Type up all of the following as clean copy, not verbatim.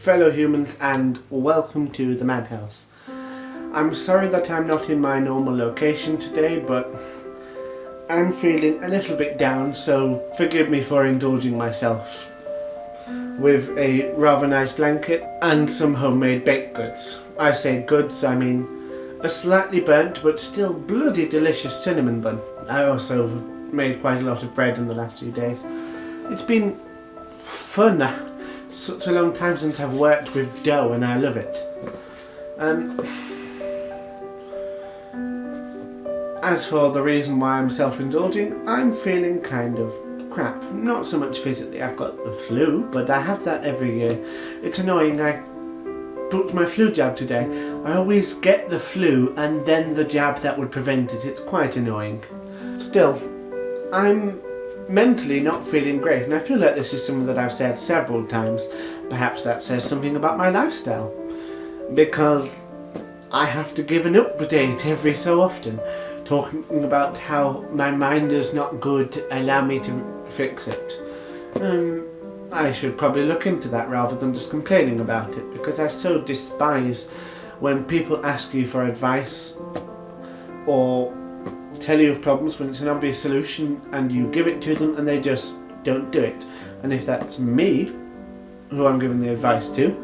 fellow humans, and welcome to the Madhouse. I'm sorry that I'm not in my normal location today, but I'm feeling a little bit down, so forgive me for indulging myself with a rather nice blanket and some homemade baked goods. I say goods, I mean a slightly burnt but still bloody delicious cinnamon bun. I also made quite a lot of bread in the last few days. It's been fun. Such a long time since I've worked with dough and I love it. As for the reason why I'm self-indulging, I'm feeling kind of crap. Not so much physically, I've got the flu, but I have that every year. It's annoying, I booked my flu jab today. I always get the flu and then the jab that would prevent it. It's quite annoying. Still, I'm mentally not feeling great, and I feel like this is something that I've said several times. Perhaps that says something about my lifestyle, because I have to give an update every so often, talking about how my mind is not good, allow me to fix it. I should probably look into that rather than just complaining about it, because I so despise when people ask you for advice or tell you of problems when it's an obvious solution and you give it to them and they just don't do it. And if that's me who I'm giving the advice to,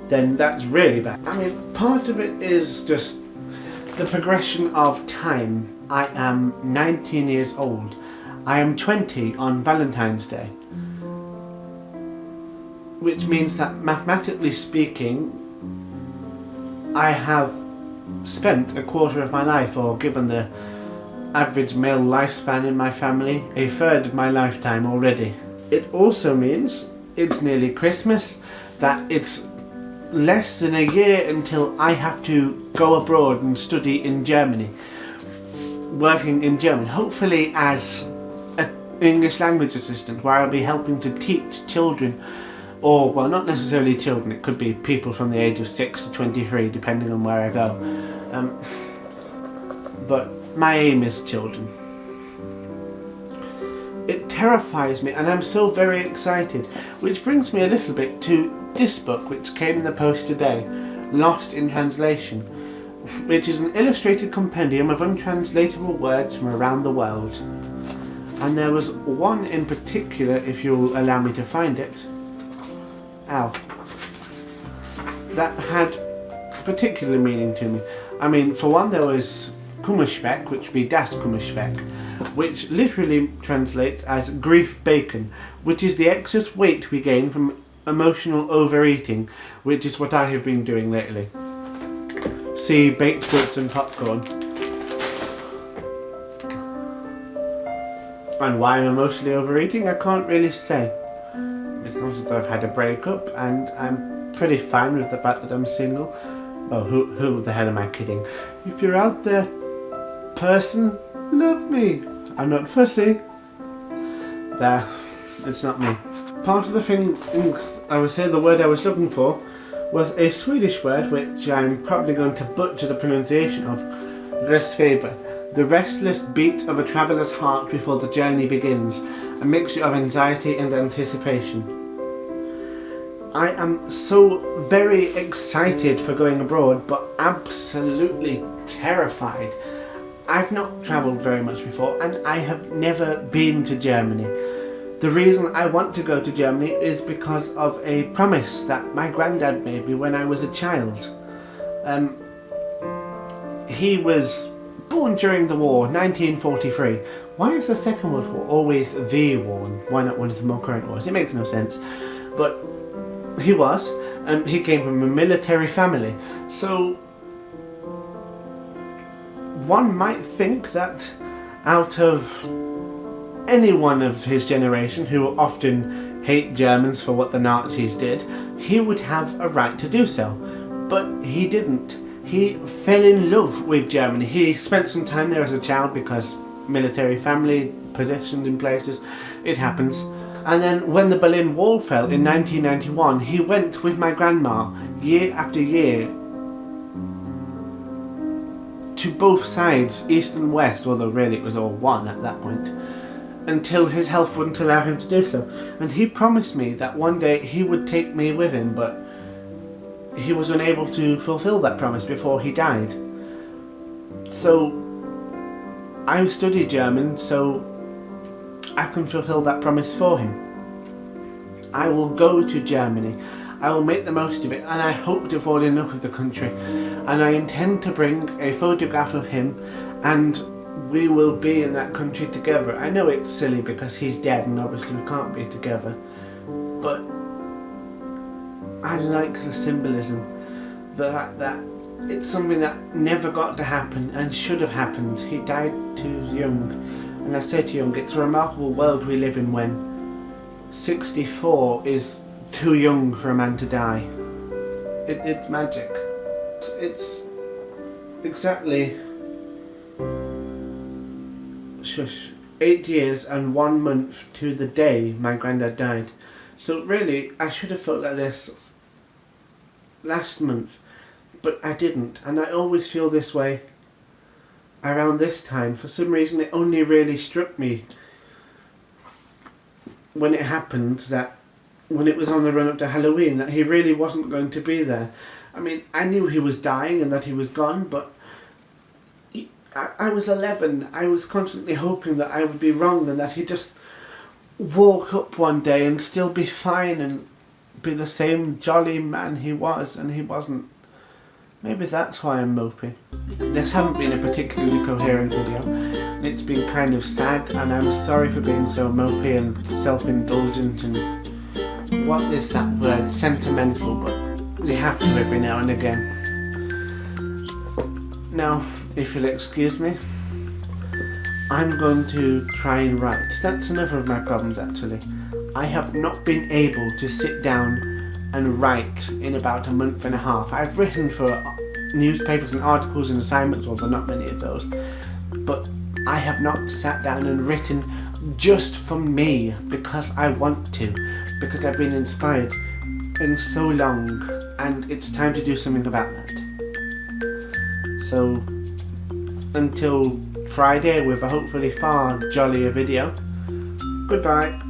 then that's really bad. I mean, part of it is just the progression of time. I am 19 years old. I am 20 on Valentine's Day, which means that mathematically speaking I have spent a quarter of my life, or given the average male lifespan in my family, a third of my lifetime already. It also means it's nearly Christmas, that it's less than a year until I have to go abroad and study in Germany, working in German, hopefully as an English language assistant, where I'll be helping to teach children, or well, not necessarily children, it could be people from the age of 6 to 23 depending on where I go, but my aim is children. It terrifies me and I'm so very excited, which brings me a little bit to this book which came in the post today, Lost in Translation, which is an illustrated compendium of untranslatable words from around the world. And there was one in particular, if you'll allow me to find it, that had particular meaning to me. I mean, for one, there was Kummerspeck, which would be Das Kummerspeck, which literally translates as grief bacon, which is the excess weight we gain from emotional overeating, which is what I have been doing lately. See baked goods and popcorn. And why I'm emotionally overeating, I can't really say. It's not as though I've had a breakup, and I'm pretty fine with the fact that I'm single. Oh, who the hell am I kidding? If you're out there, person, love me. I'm not fussy. There, it's not me. Part of the things I would say the word I was looking for was a Swedish word which I'm probably going to butcher the pronunciation of, restfeber, the restless beat of a traveller's heart before the journey begins, a mixture of anxiety and anticipation. I am so very excited for going abroad, but absolutely terrified. I've not travelled very much before, and I have never been to Germany. The reason I want to go to Germany is because of a promise that my granddad made me when I was a child. He was born during the war, 1943. Why is the Second World War always the war? Why not one of the more current wars? It makes no sense. But he was, and he came from a military family. So one might think that out of anyone of his generation who often hate Germans for what the Nazis did, he would have a right to do so. But he didn't. He fell in love with Germany. He spent some time there as a child because military family, positioned in places, it happens. And then when the Berlin Wall fell in 1991, he went with my grandma year after year to both sides, east and west, although really it was all one at that point, until his health wouldn't allow him to do so. And he promised me that one day he would take me with him, but he was unable to fulfill that promise before he died. So I studied German so I can fulfill that promise for him. I will go to Germany. I will make the most of it, and I hope to fall in love with the country. And I intend to bring a photograph of him, and we will be in that country together. I know it's silly because he's dead and obviously we can't be together, but I like the symbolism, the fact that it's something that never got to happen and should have happened. He died too young, and I say too young. It's a remarkable world we live in when 64 is too young for a man to die. It's magic. It's exactly 8 years and 1 month to the day my granddad died. So really, I should have felt like this last month, but I didn't, and I always feel this way around this time. For some reason it only really struck me when it happened, that when it was on the run up to Halloween, that he really wasn't going to be there. I mean, I knew he was dying and that he was gone, but I was 11. I was constantly hoping that I would be wrong and that he'd just walk up one day and still be fine and be the same jolly man he was, and he wasn't. Maybe that's why I'm mopey. This hasn't been a particularly coherent video. It's been kind of sad, and I'm sorry for being so mopey and self-indulgent and what is that word? Sentimental, but we have to every now and again. Now, if you'll excuse me, I'm going to try and write. That's another of my problems actually. I have not been able to sit down and write in about a month and a half. I've written for newspapers and articles and assignments, although not many of those, but I have not sat down and written just for me because I want to, because I've been inspired in so long, and it's time to do something about that. So until Friday with a hopefully far jollier video, goodbye.